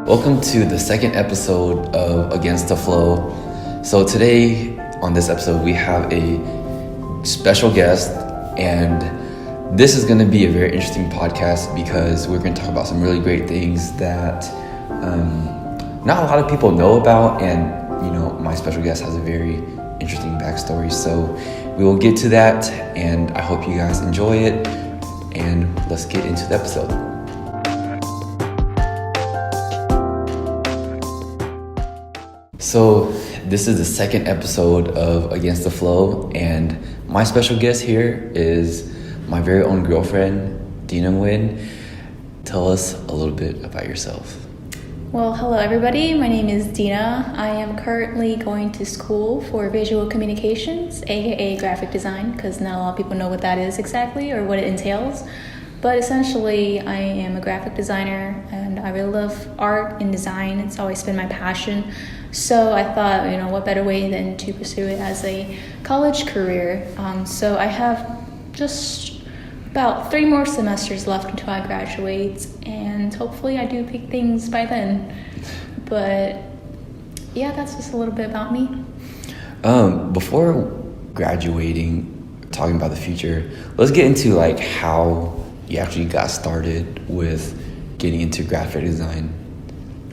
Welcome to the second episode of Against the Flow. So today on this episode we have a special guest, and this is going to be a very interesting podcast because we're going to talk about some really great things that not a lot of people know about, and my special guest has a very interesting backstory. So we will get to that, and I hope you guys enjoy it, and let's get into the episode. So this is the second episode of Against the Flow, and my special guest here is my very own girlfriend, Dena Nguyen. Tell us a little bit about yourself. Well, hello everybody. My name is Dena. I am currently going to school for visual communications, aka graphic design, because not a lot of people know what that is exactly or what it entails. But essentially, I am a graphic designer, and I really love art and design. It's always been my passion. So I thought, what better way than to pursue it as a college career. So I have just about 3 more semesters left until I graduate, and hopefully I do pick things by then. But yeah, that's just a little bit about me. Before graduating, talking about the future, let's get into how you actually got started with getting into graphic design.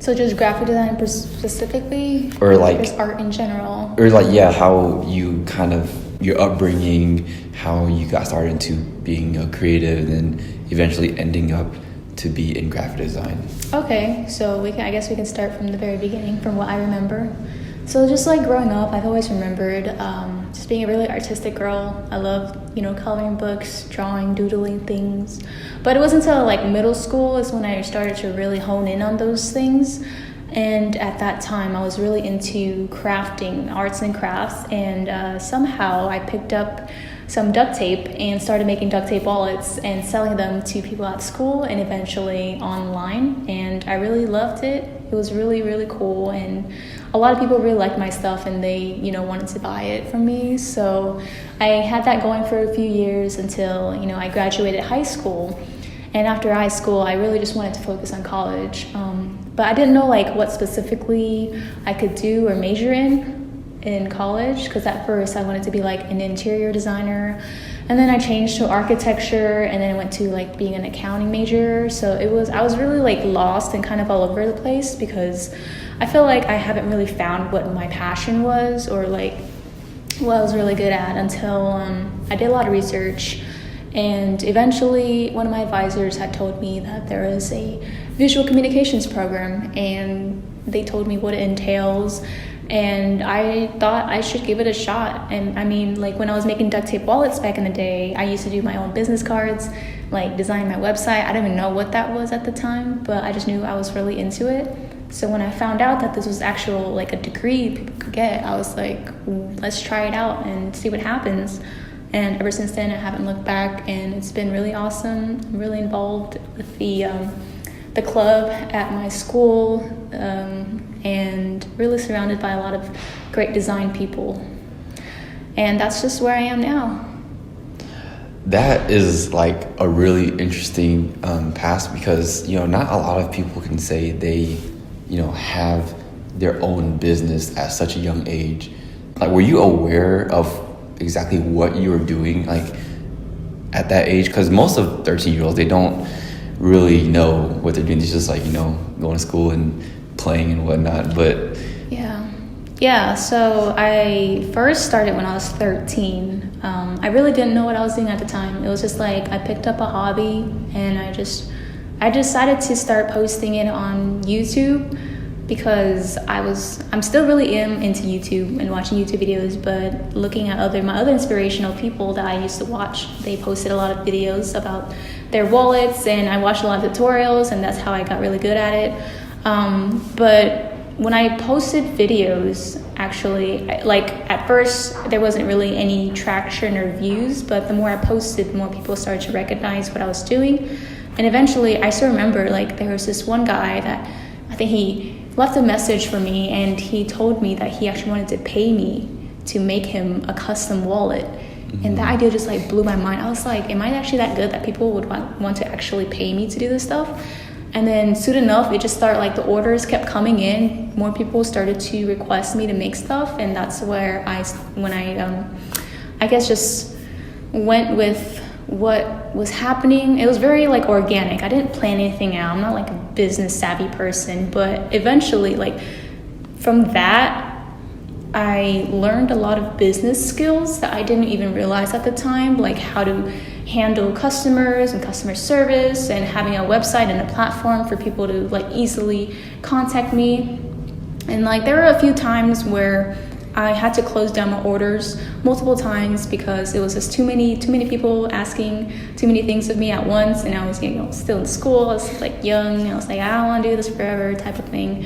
So just graphic design specifically, or just art in general, or how you your upbringing, how you got started into being a creative, and then eventually ending up to be in graphic design. Okay, so I guess we can start from the very beginning, from what I remember. So just growing up, I've always remembered just being a really artistic girl. I love, coloring books, drawing, doodling things. But it wasn't until middle school is when I started to really hone in on those things. And at that time, I was really into crafting, arts and crafts. And somehow I picked up some duct tape and started making duct tape wallets and selling them to people at school and eventually online. And I really loved it. It was really, really cool. And a lot of people really liked my stuff, and they, wanted to buy it from me. So I had that going for a few years until, I graduated high school. And after high school, I really just wanted to focus on college. But I didn't know what specifically I could do or major in college, because at first I wanted to be an interior designer, and then I changed to architecture, and then I went to being an accounting major. So I was really lost and kind of all over the place, because I feel I haven't really found what my passion was, or what I was really good at, until I did a lot of research. And eventually one of my advisors had told me that there is a visual communications program, and they told me what it entails. And I thought I should give it a shot. And I mean, when I was making duct tape wallets back in the day, I used to do my own business cards, design my website. I didn't even know what that was at the time, but I just knew I was really into it. So when I found out that this was actual a degree people could get, I was let's try it out and see what happens. And ever since then, I haven't looked back, and it's been really awesome. I'm really involved with the club at my school, and really surrounded by a lot of great design people. And that's just where I am now. That is a really interesting past, because not a lot of people can say they have their own business at such a young age. Were you aware of exactly what you were doing at that age? Because most of 13-year-olds, they don't really know what they're doing. It's just going to school and playing and whatnot. But yeah, so I first started when I was 13. I really didn't know what I was doing at the time. It was just I picked up a hobby, and I decided to start posting it on YouTube, because I'm still really into YouTube and watching YouTube videos, but looking at my other inspirational people that I used to watch, they posted a lot of videos about their wallets, and I watched a lot of tutorials, and that's how I got really good at it. But when I posted videos, actually, at first there wasn't really any traction or views, but the more I posted, the more people started to recognize what I was doing. And eventually I still remember there was this one guy that I think he left a message for me, and he told me that he actually wanted to pay me to make him a custom wallet. Mm-hmm. And that idea just blew my mind. I was am I actually that good that people would want to actually pay me to do this stuff? And then soon enough, it just started, like, the orders kept coming in. More people started to request me to make stuff, and that's where I guess just went with what was happening. It was very, like, organic. I didn't plan anything out. I'm not, like, a business savvy person, but eventually, like, from that, I learned a lot of business skills that I didn't even realize at the time, like how to handle customers and customer service, and having a website and a platform for people to, like, easily contact me. And, like, there were a few times where I had to close down my orders multiple times because it was just too many people asking too many things of me at once, and I was, still in school. I was, like, young, and I was like, I don't want to do this forever type of thing.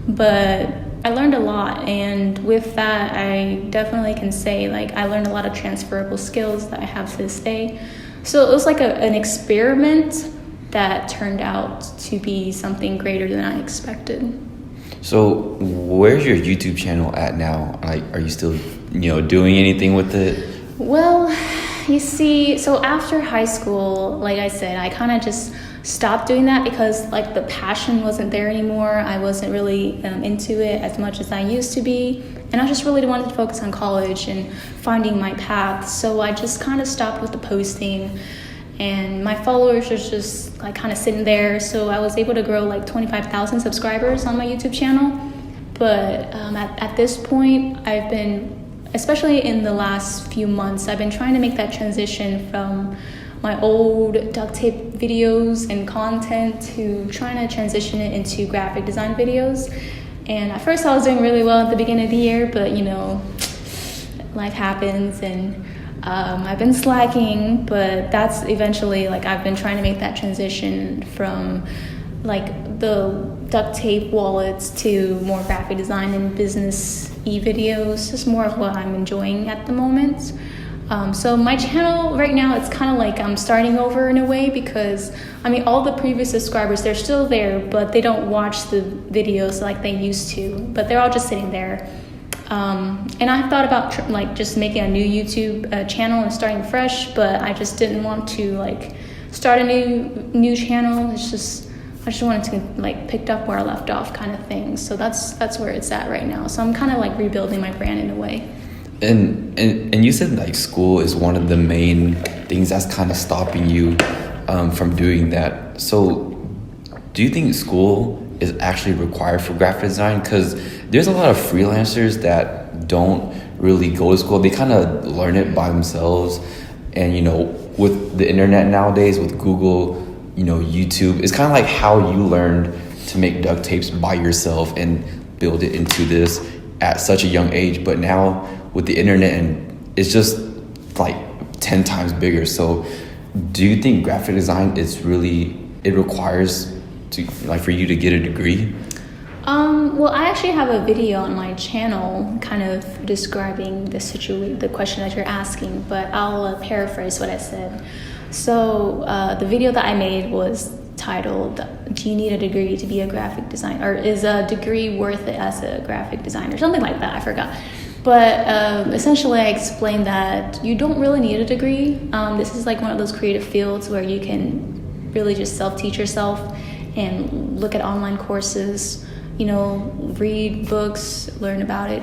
But I learned a lot, and with that, I definitely can say, like, I learned a lot of transferable skills that I have to this day. So it was like an experiment that turned out to be something greater than I expected. So where's your YouTube channel at now? Like, are you still, doing anything with it? Well, you see, so after high school, like I said, I kind of just stopped doing that because, like, the passion wasn't there anymore. I wasn't really into it as much as I used to be, and I just really wanted to focus on college and finding my path. So I just kind of stopped with the posting, and my followers were just, like, kind of sitting there. So I was able to grow, like, 25,000 subscribers on my YouTube channel. But at this point, I've been, especially in the last few months, I've been trying to make that transition from my old duct tape videos and content to trying to transition it into graphic design videos. And at first I was doing really well at the beginning of the year, but life happens, and I've been slacking. But that's eventually, like, I've been trying to make that transition from, like, the duct tape wallets to more graphic design and business e-videos, just more of what I'm enjoying at the moment. So my channel right now, it's kind of like I'm starting over in a way, because all the previous subscribers, they're still there, but they don't watch the videos like they used to, but they're all just sitting there. And I thought about just making a new YouTube channel and starting fresh, but I just didn't want to, like, start a new channel. I just wanted to, like, pick up where I left off, kind of thing. So that's where it's at right now. So I'm kind of, like, rebuilding my brand in a way. And you said, like, school is one of the main things that's kind of stopping you from doing that. So do you think school is actually required for graphic design? Because there's a lot of freelancers that don't really go to school. They kind of learn it by themselves. And, with the internet nowadays, with Google, YouTube, it's kind of like how you learned to make duct tapes by yourself and build it into this at such a young age. But now with the internet, and it's just like 10 times bigger. So do you think graphic design it requires for you to get a degree? Well, I actually have a video on my channel kind of describing the question that you're asking, but I'll paraphrase what I said. So the video that I made was titled, "Do you need a degree to be a graphic designer?" Or "Is a degree worth it as a graphic designer?" Something like that, I forgot. But essentially I explained that you don't really need a degree. This is like one of those creative fields where you can really just self-teach yourself and look at online courses, read books, learn about it.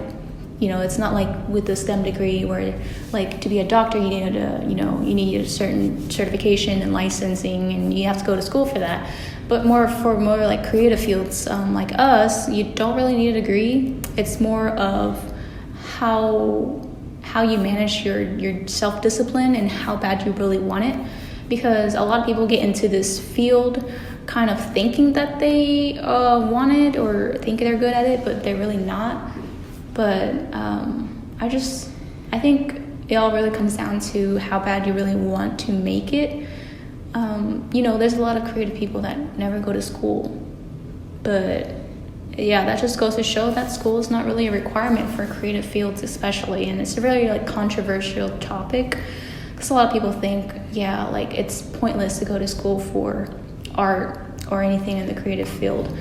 It's not like with the STEM degree where, like, to be a doctor you need a certain certification and licensing, and you have to go to school for that. But more like creative fields like us, you don't really need a degree. It's more of how you manage your self-discipline and how bad you really want it. Because a lot of people get into this field kind of thinking that they want it or think they're good at it, but they're really not. But I think it all really comes down to how bad you really want to make it. There's a lot of creative people that never go to school. But yeah, that just goes to show that school is not really a requirement for creative fields especially. And it's a really, like, controversial topic. Because a lot of people think, it's pointless to go to school for art or anything in the creative field.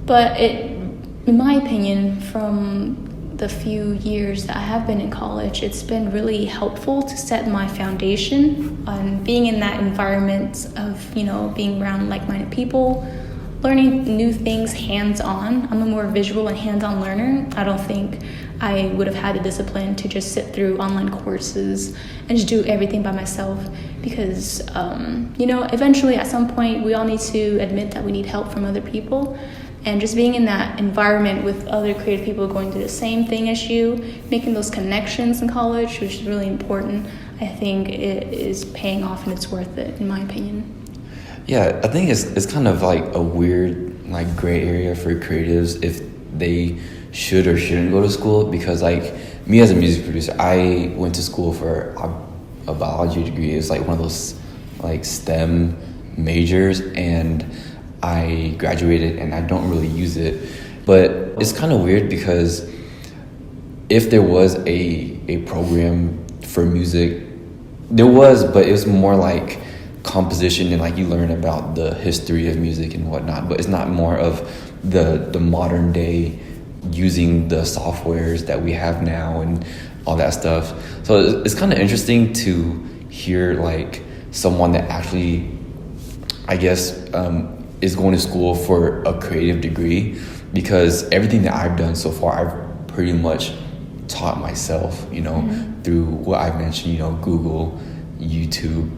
But in my opinion, from the few years that I have been in college, it's been really helpful to set my foundation on being in that environment of, being around like-minded people, learning new things hands-on. I'm a more visual and hands-on learner. I don't think I would have had the discipline to just sit through online courses and just do everything by myself because, eventually at some point we all need to admit that we need help from other people. And just being in that environment with other creative people going through the same thing as you, making those connections in college, which is really important, I think it is paying off and it's worth it, in my opinion. Yeah, I think it's kind of like a weird, like, gray area for creatives if they should or shouldn't go to school, because, like, me as a music producer, I went to school for a biology degree. It's like one of those, like, STEM majors, and I graduated and I don't really use it. But it's kind of weird because if there was a program for music, there was, but it was more like composition and like you learn about the history of music and whatnot, but it's not more of the modern day using the softwares that we have now and all that stuff. So it's kind of interesting to hear like someone that actually, I guess, is going to school for a creative degree, because everything that I've done so far, I've pretty much taught myself, through what I mentioned, Google, YouTube,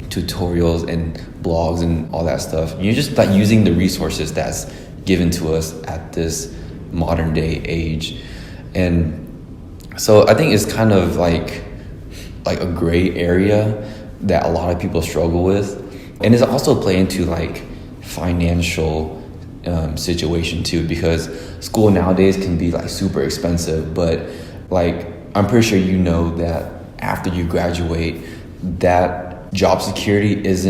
tutorials and blogs and all that stuff. You're just like using the resources that's given to us at this modern day age. And so I think it's kind of like a gray area that a lot of people struggle with. And it's also play into like financial situation too, because school nowadays can be like super expensive, but like I'm pretty sure that after you graduate, that job security it's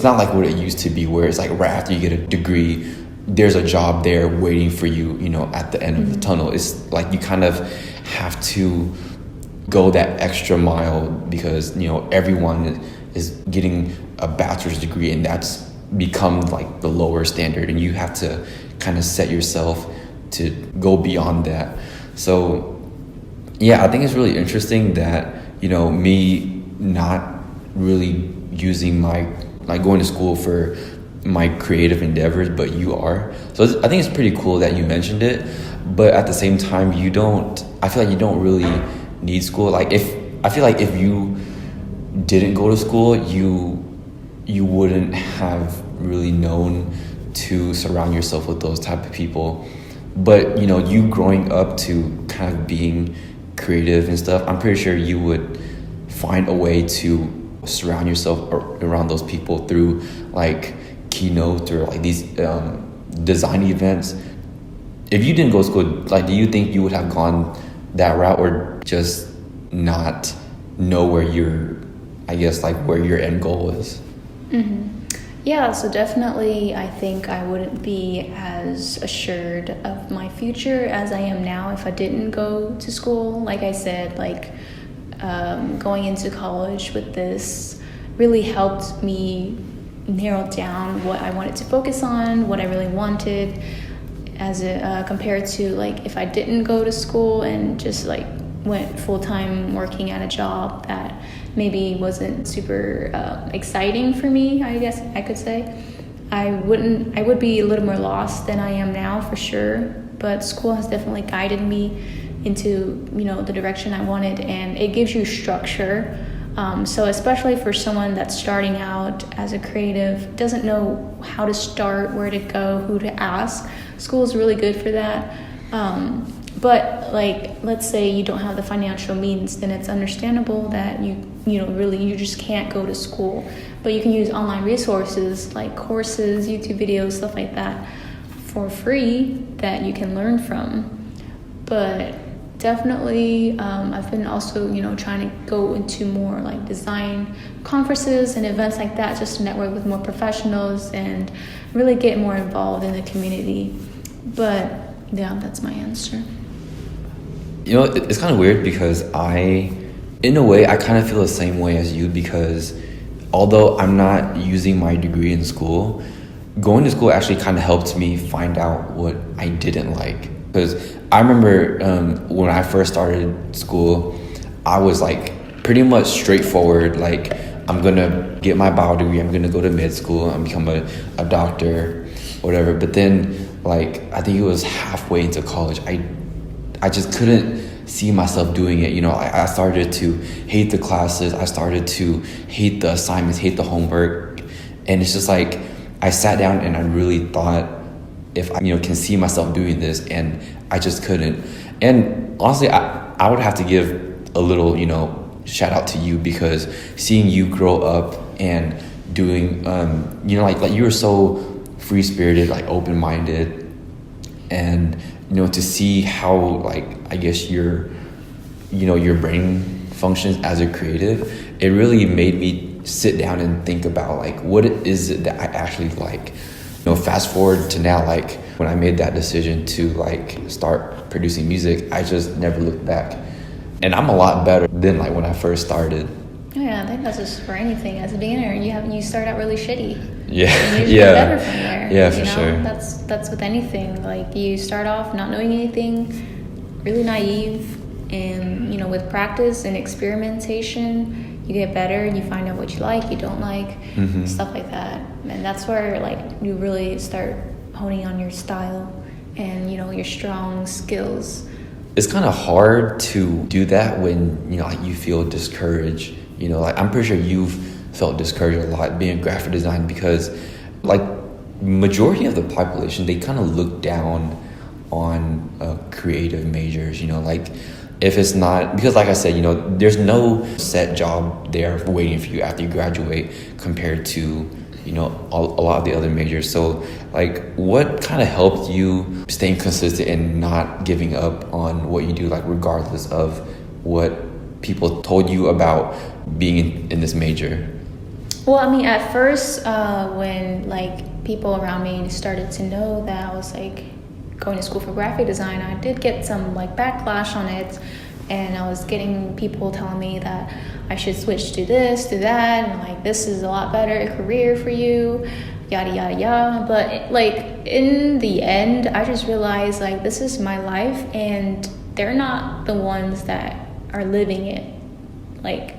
not like what it used to be, where it's like right after you get a degree, there's a job there waiting for you, at the end of the tunnel. It's like you kind of have to go that extra mile because, everyone is getting a bachelor's degree, and that's become like the lower standard, and you have to kind of set yourself to go beyond that. So yeah, I think it's really interesting that, me not really using going to school for my creative endeavors, but you are. So I think it's pretty cool that you mentioned it, but at the same time, I feel like you don't really need school. I feel like if you didn't go to school, you wouldn't have really known to surround yourself with those type of people. But, you growing up to kind of being creative and stuff, I'm pretty sure you would find a way to surround yourself around those people through like keynotes or like these design events. If you didn't go to school, like, do you think you would have gone that route, or just not know where where your end goal is? Mm-hmm. Yeah, so definitely I think I wouldn't be as assured of my future as I am now if I didn't go to school. Like I said, going into college with this really helped me narrow down what I wanted to focus on, what I really wanted, as compared to like if I didn't go to school and just like went full-time working at a job that maybe wasn't super exciting for me, I guess I could say. I would be a little more lost than I am now for sure, but school has definitely guided me into the direction I wanted, and it gives you structure. So especially for someone that's starting out as a creative, doesn't know how to start, where to go, who to ask, school is really good for that. But like, let's say you don't have the financial means, then it's understandable that you just can't go to school. But you can use online resources like courses, YouTube videos, stuff like that for free that you can learn from. But definitely, I've been also, trying to go into more like design conferences and events like that, just to network with more professionals and really get more involved in the community. But yeah, that's my answer. It's kind of weird because in a way, I kind of feel the same way as you, because although I'm not using my degree in school, going to school actually kind of helped me find out what I didn't like. Because I remember when I first started school, I was like pretty much straightforward. Like, I'm gonna get my bio degree, I'm gonna go to med school, I'm become a doctor, whatever. But then, like, I think it was halfway into college, I just couldn't see myself doing it. I started to hate the classes, I started to hate the assignments, hate the homework. And it's just like, I sat down and I really thought, if I can see myself doing this, and I just couldn't. And honestly, I would have to give a little shout out to you, because seeing you grow up and doing like you were so free spirited, like open minded, and to see how, like, I guess your brain functions as a creative, it really made me sit down and think about, like, what is it that I actually like. Fast forward to now, like, when I made that decision to, like, start producing music, I just never looked back. And I'm a lot better than, like, when I first started. Oh, yeah, I think that's just for anything. As a beginner, you start out really shitty. Yeah, and you get better from there. Yeah, for sure. That's with anything. Like, you start off not knowing anything, really naive, and with practice and experimentation, you get better and you find out what you like, you don't like, stuff like that. And that's where, like, you really start honing on your style and your strong skills. It's kind of hard to do that when like, you feel discouraged. Like, I'm pretty sure you've felt discouraged a lot being graphic design, because, like, majority of the population, they kind of look down on creative majors. Like, if it's not, because, like I said, there's no set job there waiting for you after you graduate compared to a lot of the other majors. So, like, what kind of helped you staying consistent and not giving up on what you do, like, regardless of what people told you about being in this major? Well, I mean, at first, when, like, people around me started to know that I was, like, going to school for graphic design, I did get some, like, backlash on it, and I was getting people telling me that I should switch to this, to that, and, like, this is a lot better career for you, yada yada yada. But, like, in the end, I just realized, like, this is my life, and they're not the ones that are living it. Like,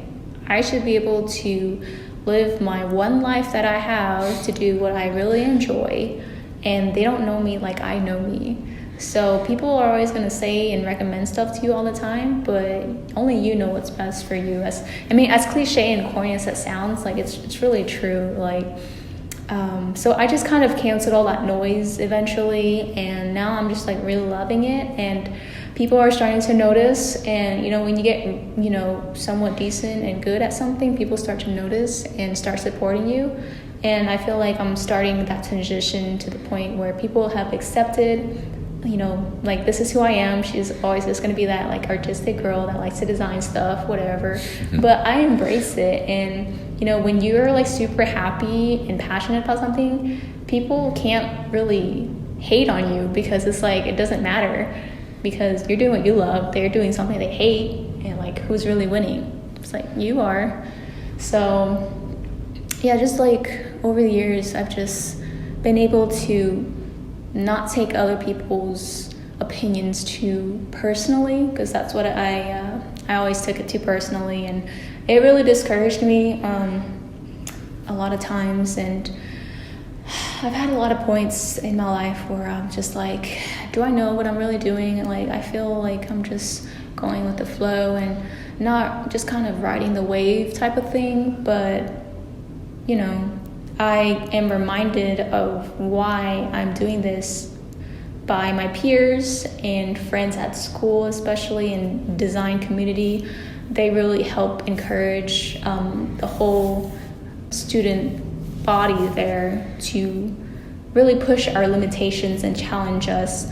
I should be able to live my one life that I have to do what I really enjoy, and they don't know me like I know me. So people are always going to say and recommend stuff to you all the time, but only you know what's best for you. As cliche and corny as that sounds, like, it's really true. Like, so I just kind of canceled all that noise eventually, and now I'm just, like, really loving it, and people are starting to notice. And when you get somewhat decent and good at something, people start to notice and start supporting you. And I feel like I'm starting that transition to the point where people have accepted, like, this is who I am. She's always just going to be that, like, artistic girl that likes to design stuff, whatever. But I embrace it. And when you're, like, super happy and passionate about something, people can't really hate on you, because it's like, it doesn't matter, because you're doing what you love. They're doing something they hate, and, like, who's really winning? It's like, you are. So yeah, just, like, over the years, I've just been able to not take other people's opinions too personally, because that's what I always took it too personally, and it really discouraged me a lot of times. And I've had a lot of points in my life where I'm just like, do I know what I'm really doing? And, like, I feel like I'm just going with the flow and not just kind of riding the wave type of thing. But I am reminded of why I'm doing this by my peers and friends at school, especially in design community. They really help encourage the whole student body there to really push our limitations and challenge us.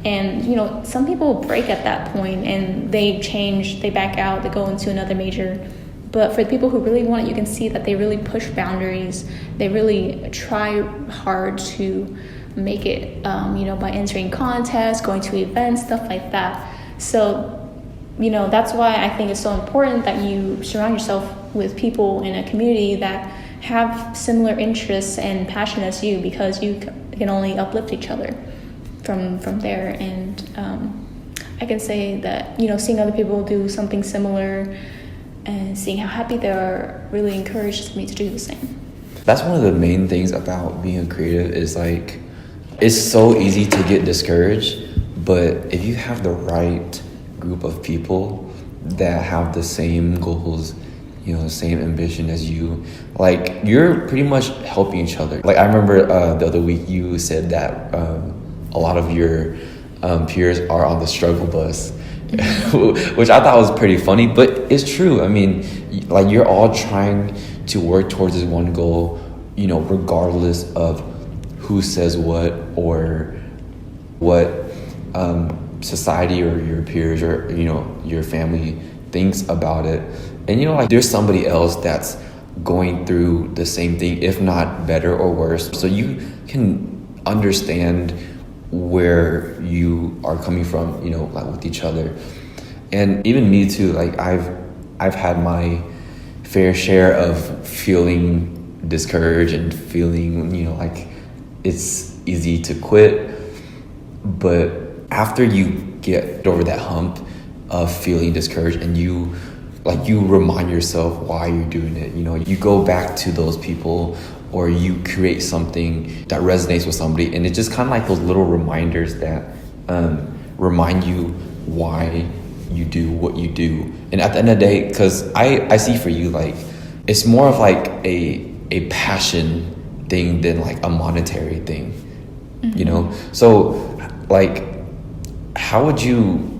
And some people break at that point and they change, they back out, they go into another major. But for the people who really want it, you can see that they really push boundaries. They really try hard to make it, by entering contests, going to events, stuff like that. So, that's why I think it's so important that you surround yourself with people in a community that have similar interests and passion as you, because you can only uplift each other. from there. And I can say that, you know, seeing other people do something similar and seeing how happy they are really encourages me to do the same. That's one of the main things about being a creative is like, it's so easy to get discouraged, but if you have the right group of people that have the same goals, you know, the same ambition as you, like, you're pretty much helping each other. Like, I remember the other week you said that a lot of your peers are on the struggle bus, which I thought was pretty funny, but it's true. I mean, like, you're all trying to work towards this one goal, you know, regardless of who says what or what society or your peers or, you know, your family thinks about it. And, you know, like, there's somebody else that's going through the same thing, if not better or worse. So you can understand where you are coming from, you know, like, with each other. And even me too, like, I've had my fair share of feeling discouraged and feeling, you know, like it's easy to quit. But after you get over that hump of feeling discouraged and you remind yourself why you're doing it, you know, you go back to those people or you create something that resonates with somebody, and it's just kind of like those little reminders that remind you why you do what you do. And at the end of the day, because I see for you, like, it's more of like a passion thing than like a monetary thing, you know? So, like, how would you,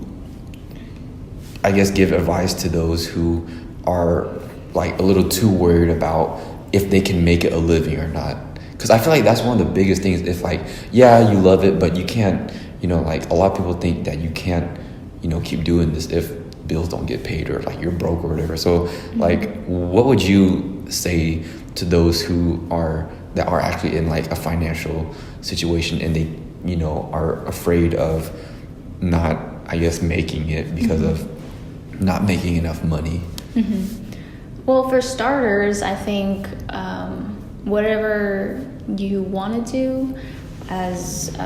I guess, give advice to those who are like a little too worried about if they can make it a living or not? Because I feel like that's one of the biggest things. If, like, yeah, you love it, but you can't, you know, like, a lot of people think that you can't, you know, keep doing this if bills don't get paid or like you're broke or whatever. So like, what would you say to those who are actually in like a financial situation and they, you know, are afraid of not, I guess, making it because of not making enough money? Well, for starters, I think whatever you want to do as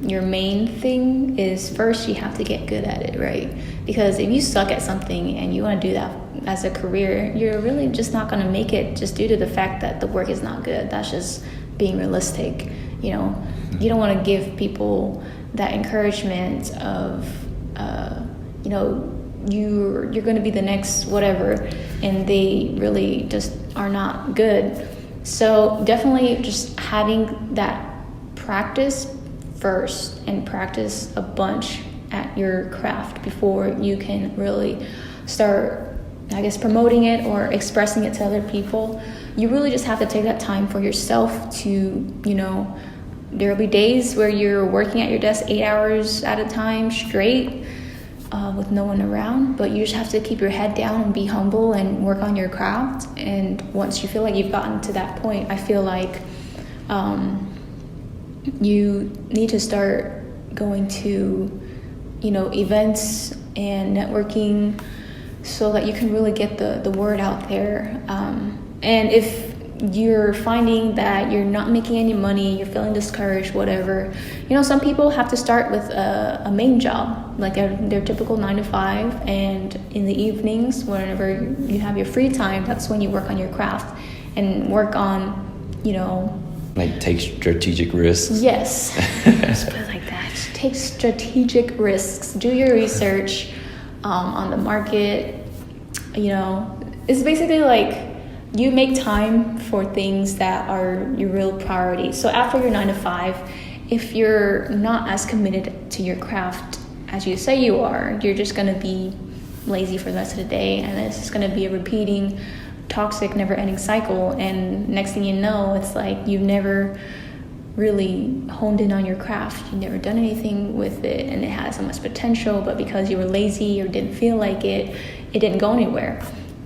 your main thing is, first you have to get good at it, right? Because if you suck at something and you want to do that as a career, you're really just not going to make it, just due to the fact that the work is not good. That's just being realistic. You know, you don't want to give people that encouragement of you know, you're going to be the next whatever, and they really just are not good. So definitely just having that practice first, and practice a bunch at your craft before you can really start, I guess, promoting it or expressing it to other people. You really just have to take that time for yourself to, you know, there'll be days where you're working at your desk 8 hours at a time straight with no one around, but you just have to keep your head down and be humble and work on your craft. And once you feel like you've gotten to that point, I feel like you need to start going to, you know, events and networking so that you can really get the word out there. And if you're finding that you're not making any money, you're feeling discouraged, whatever, you know, some people have to start with a main job, like their typical 9 to 5, and in the evenings, whenever you have your free time, that's when you work on your craft and work on, you know, like, take strategic risks. Yes. Just put it like that. Take strategic risks. Do your research on the market. You know, it's basically like you make time for things that are your real priority. So after your 9 to 5, if you're not as committed to your craft as you say you are, you're just going to be lazy for the rest of the day, and it's just going to be a repeating toxic, never-ending cycle. And next thing you know, it's like you've never really honed in on your craft. You've never done anything with it, and it has so much potential, but because you were lazy or didn't feel like it didn't go anywhere.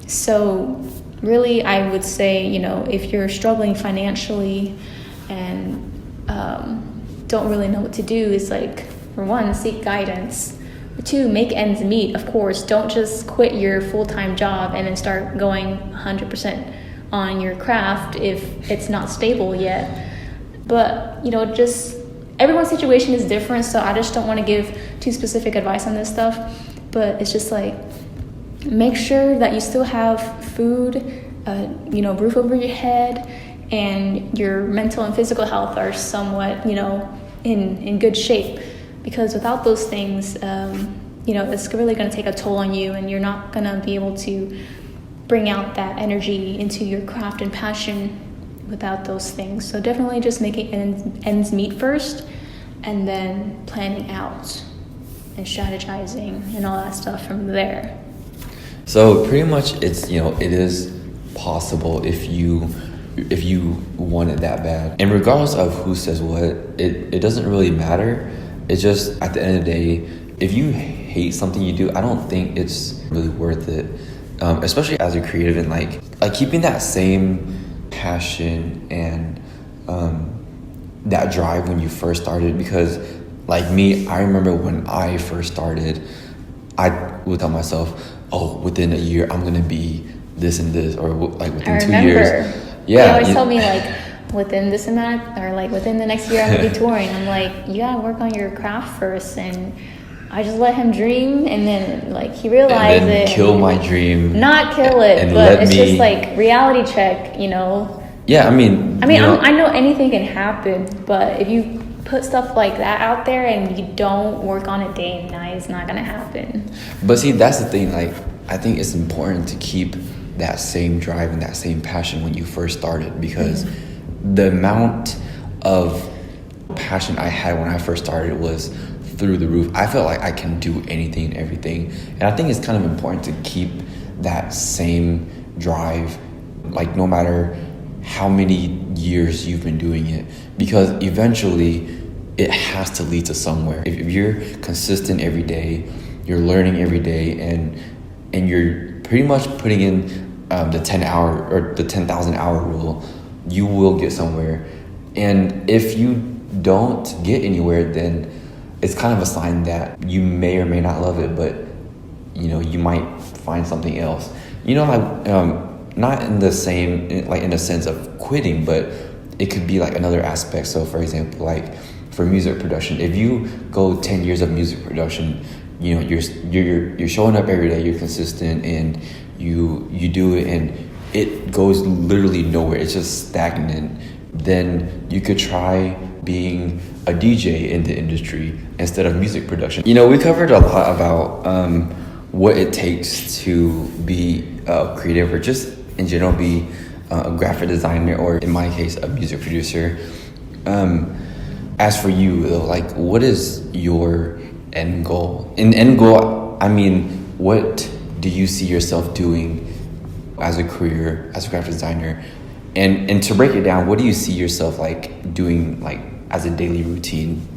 So really, I would say, you know, if you're struggling financially and don't really know what to do, is like, for one, seek guidance. 2, make ends meet, of course. Don't just quit your full-time job and then start going 100% on your craft if it's not stable yet. But, you know, just everyone's situation is different, so I just don't want to give too specific advice on this stuff. But it's just like, make sure that you still have food, roof over your head, and your mental and physical health are somewhat, in good shape. Because without those things, it's really going to take a toll on you, and you're not going to be able to bring out that energy into your craft and passion without those things. So definitely just making ends meet first, and then planning out and strategizing and all that stuff from there. So pretty much it is possible if you want it that bad. And regardless of who says what, it doesn't really matter. It's just, at the end of the day, if you hate something you do, I don't think it's really worth it. Especially as a creative, and like keeping that same passion and that drive when you first started. Because like me, I remember when I first started, I would tell myself, oh, within a year I'm gonna be this and this, or like within 2 years. Yeah, they always tell me like within this amount, or like within the next year I'm gonna be touring. I'm like, you gotta work on your craft first. And I just let him dream, and then like he realized and then it. Kill my dream. Not kill it, but it's just like reality check, Yeah, I mean, I know anything can happen, but if you put stuff like that out there and you don't work on it day and night, it's not gonna happen. But see, that's the thing. Like, I think it's important to keep that same drive and that same passion when you first started, because the amount of passion I had when I first started was through the roof. I felt like I can do anything and everything, and I think it's kind of important to keep that same drive, like no matter how many years you've been doing it, because eventually it has to lead to somewhere. If you're consistent every day, you're learning every day, and you're pretty much putting in the 10-hour or the 10,000 hour rule, you will get somewhere. And if you don't get anywhere, then it's kind of a sign that you may or may not love it, but you might find something else. Not in the same, like in the sense of quitting, but it could be like another aspect. So for example, like for music production, if you go 10 years of music production, you're showing up every day, you're consistent, and you do it, and it goes literally nowhere, it's just stagnant, then you could try being a DJ in the industry instead of music production. We covered a lot about what it takes to be creative, or just in general be a graphic designer, or in my case a music producer. As for you though, like, what is your end goal? In end goal, I mean, what do you see yourself doing as a career, as a graphic designer? And to break it down, what do you see yourself like doing, like as a daily routine?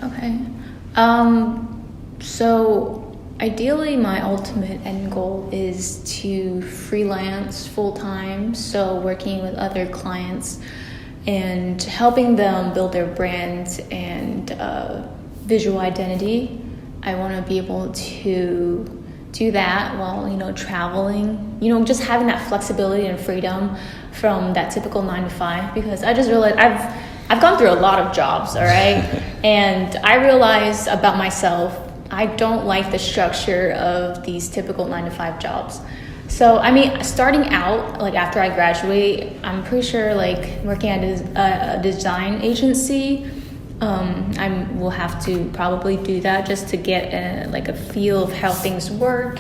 Okay. So ideally my ultimate end goal is to freelance full-time, so working with other clients and helping them build their brand and visual identity. I want to be able to do that while traveling, just having that flexibility and freedom from that typical 9-to-5, because I just realized I've gone through a lot of jobs, all right? And I realized about myself, I don't like the structure of these typical 9-to-5 jobs. So, I mean, starting out, like after I graduate, I'm pretty sure like working at a design agency, I will have to probably do that just to get a feel of how things work.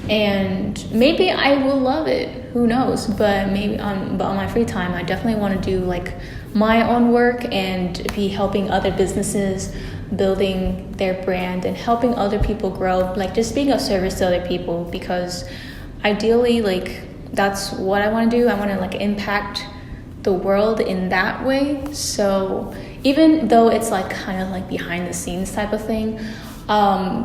And maybe I will love it, who knows? But maybe on my free time, I definitely want to do like my own work and be helping other businesses, building their brand and helping other people grow, like just being of service to other people, because ideally, like, that's what I want to do. I want to like impact the world in that way. So even though it's like kind of like behind the scenes type of thing,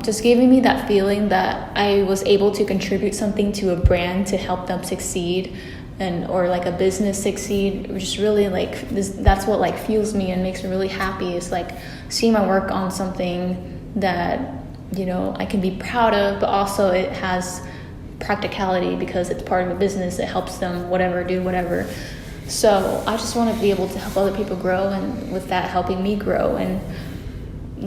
just giving me that feeling that I was able to contribute something to a brand to help them succeed, or like a business succeed, just really like this, that's what like fuels me and makes me really happy. It's like seeing my work on something that I can be proud of, but also it has practicality because it's part of a business. It helps them do whatever. So I just want to be able to help other people grow, and with that helping me grow, and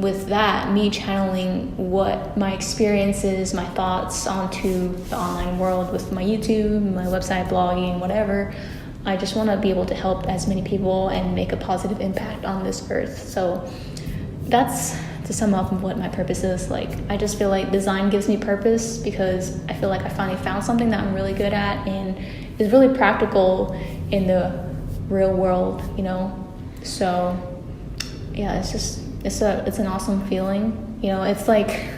with that me channeling what my experiences, my thoughts onto the online world with my YouTube, my website, blogging, whatever. I just want to be able to help as many people and make a positive impact on this earth. So that's, to sum up, what my purpose is. Like, I just feel like design gives me purpose because I feel like I finally found something that I'm really good at and is really practical in the real world, you know. So yeah, it's an awesome feeling, you know. It's like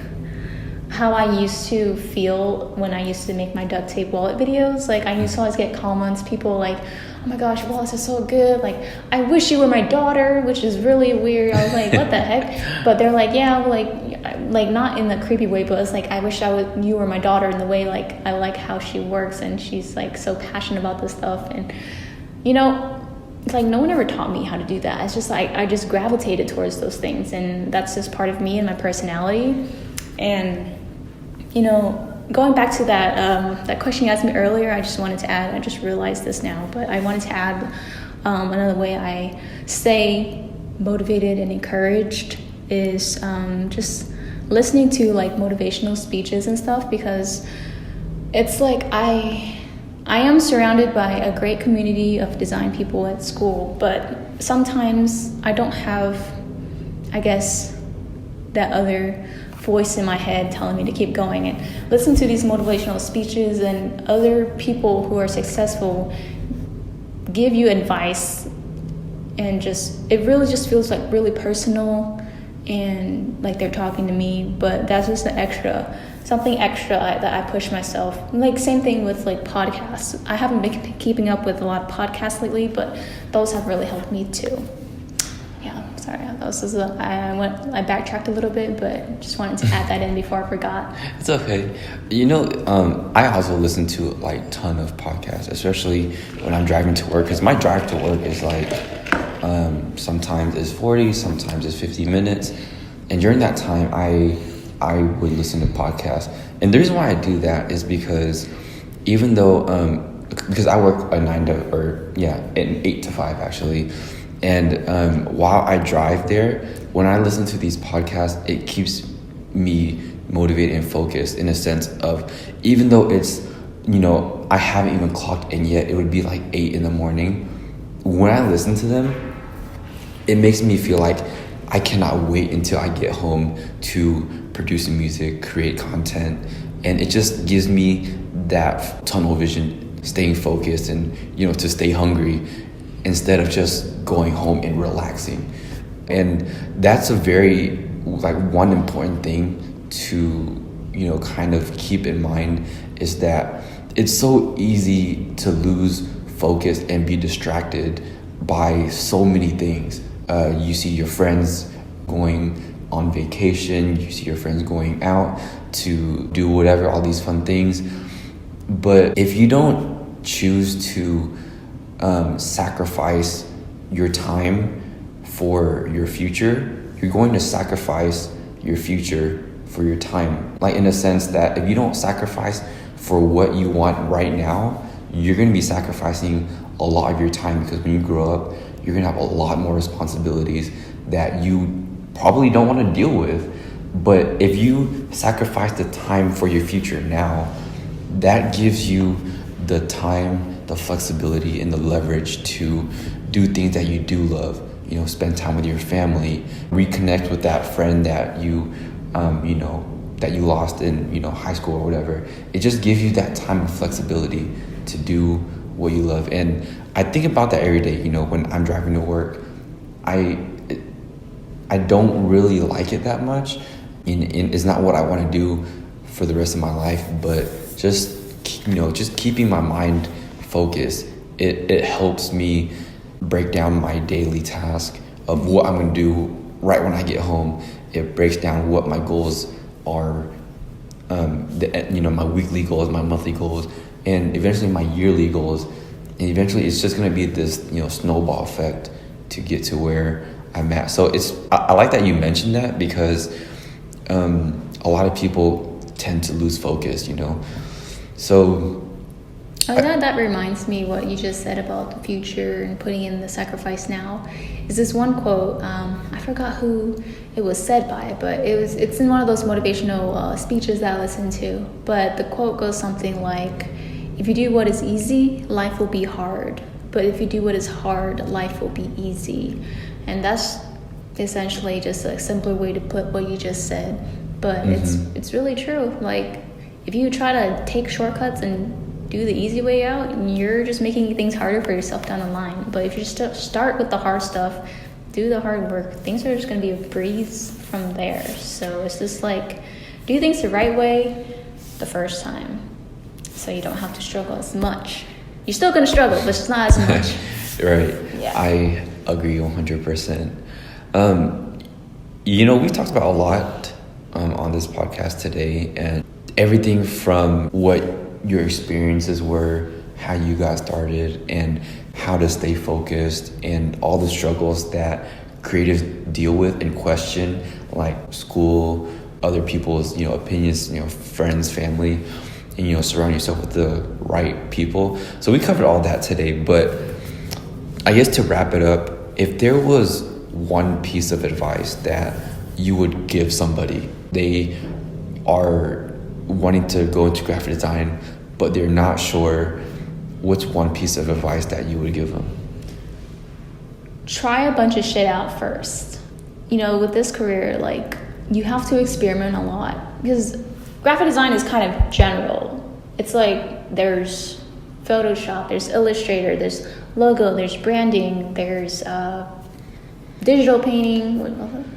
how I used to feel when I used to make my duct tape wallet videos. Like, I used to always get comments, people like, oh my gosh, wallets are so good, like, I wish you were my daughter, which is really weird. I was like, what the heck? But they're like, yeah, like not in the creepy way, but it's like, I wish you were my daughter in the way, like, I like how she works and she's like so passionate about this stuff. And you know, it's like, no one ever taught me how to do that. It's just like I just gravitated towards those things, and that's just part of me and my personality. And you know, going back to that question you asked me earlier, I just wanted to add, I just realized this now, but I wanted to add another way I stay motivated and encouraged is just listening to like motivational speeches and stuff, because it's like I am surrounded by a great community of design people at school, but sometimes I don't have, I guess, that other voice in my head telling me to keep going. And listen to these motivational speeches and other people who are successful give you advice, and it really just feels like really personal and like they're talking to me. But that's just something extra that I push myself. Like, same thing with like podcasts. I haven't been keeping up with a lot of podcasts lately, but those have really helped me too. Yeah, sorry, I backtracked a little bit, but just wanted to add that in before I forgot. It's okay. You know, I also listen to like a ton of podcasts, especially when I'm driving to work, because my drive to work is like sometimes it's 40, sometimes it's 50 minutes, and during that time I would listen to podcasts. And the reason why I do that is because even though because I work an 8 to 5 actually, and while I drive there, when I listen to these podcasts, it keeps me motivated and focused, in a sense of, even though it's, you know, I haven't even clocked in yet, it would be like 8 in the morning. When I listen to them, it makes me feel like I cannot wait until I get home to produce music, create content, and it just gives me that tunnel vision, staying focused, and, you know, to stay hungry instead of just going home and relaxing. And that's a very, like, one important thing to, you know, kind of keep in mind, is that it's so easy to lose focus and be distracted by so many things. You see your friends going on vacation, you see your friends going out to do whatever, all these fun things. But if you don't choose to sacrifice your time for your future, you're going to sacrifice your future for your time. Like, in a sense that if you don't sacrifice for what you want right now, you're going to be sacrificing a lot of your time, because when you grow up, you're going to have a lot more responsibilities that you probably don't want to deal with. But if you sacrifice the time for your future now, that gives you the time, the flexibility, and the leverage to do things that you do love. You know, spend time with your family, reconnect with that friend that you that you lost in, you know, high school or whatever. It just gives you that time and flexibility to do what you love. And I think about that every day. You know, when I'm driving to work, I don't really like it that much. It's not what I want to do for the rest of my life, but just keeping my mind focused, it helps me break down my daily task of what I'm going to do right when I get home. It breaks down what my goals are, my weekly goals, my monthly goals, and eventually my yearly goals. And eventually it's just going to be this, you know, snowball effect to get to where I'm at. So I like that you mentioned that, because a lot of people tend to lose focus, you know. So Oh, that reminds me what you just said about the future and putting in the sacrifice now. Is this one quote? I forgot who it was said by, but it's in one of those motivational speeches that I listen to. But the quote goes something like, "If you do what is easy, life will be hard. But if you do what is hard, life will be easy." And that's essentially just a simpler way to put what you just said. But it's really true. Like, if you try to take shortcuts and do the easy way out, you're just making things harder for yourself down the line. But if you just start with the hard stuff, do the hard work, things are just going to be a breeze from there. So it's just like, do things the right way the first time, so you don't have to struggle as much. You're still going to struggle, but it's not as much. Right. Yeah. I agree 100%. We've talked about a lot on this podcast today, and everything from what your experiences were, how you got started, and how to stay focused, and all the struggles that creatives deal with and question, like school, other people's opinions, friends, family, and surround yourself with the right people. So we covered all that today, but I guess to wrap it up, if there was one piece of advice that you would give somebody, they are wanting to go into graphic design, but they're not sure, what's one piece of advice that you would give them? Try a bunch of shit out first. With this career, like, you have to experiment a lot, because graphic design is kind of general. It's like, there's Photoshop, there's Illustrator, there's logo, there's branding, there's digital painting. What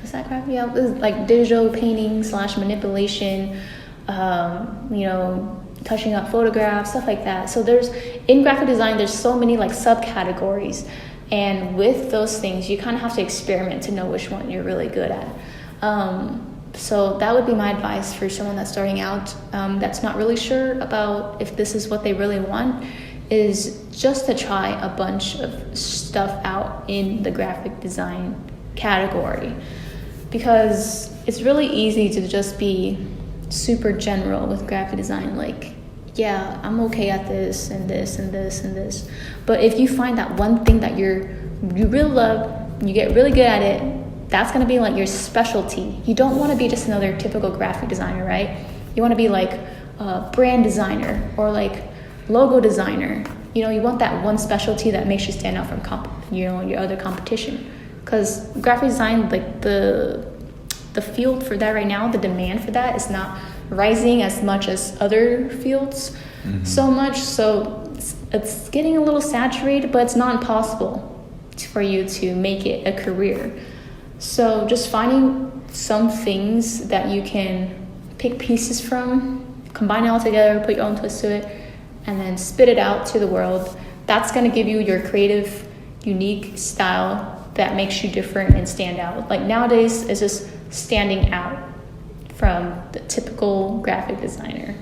is that crap? Yeah, like digital painting / manipulation, touching up photographs, stuff like that. So in graphic design, there's so many like subcategories, and with those things, you kind of have to experiment to know which one you're really good at. So that would be my advice for someone that's starting out, that's not really sure about if this is what they really want, is just to try a bunch of stuff out in the graphic design category, because it's really easy to just be super general with graphic design. Like, yeah, I'm okay at this and this and this and this, but if you find that one thing that you really love, you get really good at it, that's going to be like your specialty. You don't want to be just another typical graphic designer, right? You want to be like a brand designer or like logo designer. You want that one specialty that makes you stand out from your other competition. Because graphic design, like the field for that right now, the demand for that is not rising as much as other fields so much. So it's getting a little saturated, but it's not impossible for you to make it a career. So just finding some things that you can pick pieces from, combine it all together, put your own twist to it, and then spit it out to the world. That's going to give you your creative, unique style that makes you different and stand out. Like nowadays, it's just standing out from the typical graphic designer.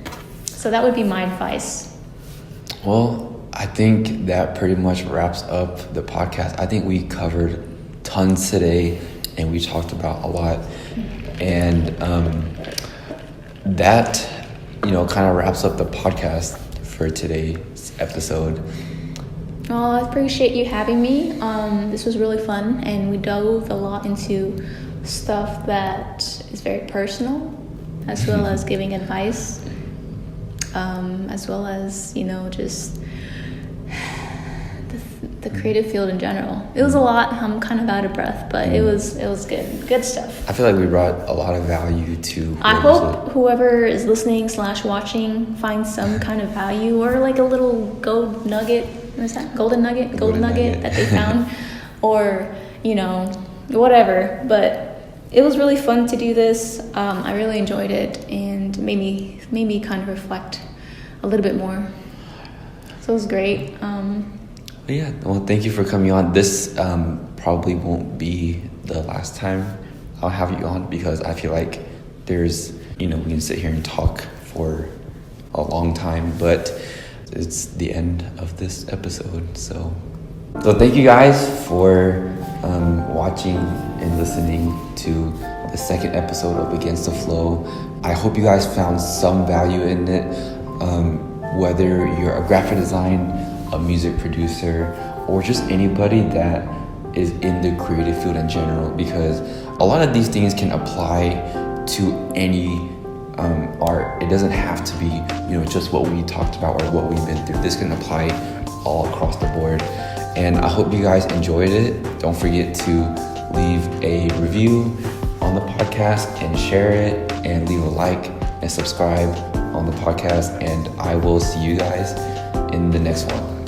So that would be my advice. Well, I think that pretty much wraps up the podcast. I think we covered tons today, and we talked about a lot. And that, kind of wraps up the podcast for today's episode. Well, I appreciate you having me. This was really fun, and we dove a lot into stuff that is very personal, as well as giving advice, as well as, just the creative field in general. It was a lot. I'm kind of out of breath, but it was good stuff. I feel like we brought a lot of value to. I hope whoever is listening / watching finds some kind of value, or like a little gold nugget. What is that? Golden nugget that they found, or whatever. But it was really fun to do this. I really enjoyed it, and made me kind of reflect a little bit more. So it was great. Yeah, well, thank you for coming on. This probably won't be the last time I'll have you on, because I feel like there's, we can sit here and talk for a long time, but it's the end of this episode. So thank you guys for watching and listening to the second episode of Against the Flow. I hope you guys found some value in it. whether you're a graphic design, a music producer, or just anybody that is in the creative field in general, because a lot of these things can apply to any art. It doesn't have to be, just what we talked about or what we've been through. This can apply all across the board. And I hope you guys enjoyed it. Don't forget to leave a review on the podcast and share it, and leave a like and subscribe on the podcast. And I will see you guys in the next one.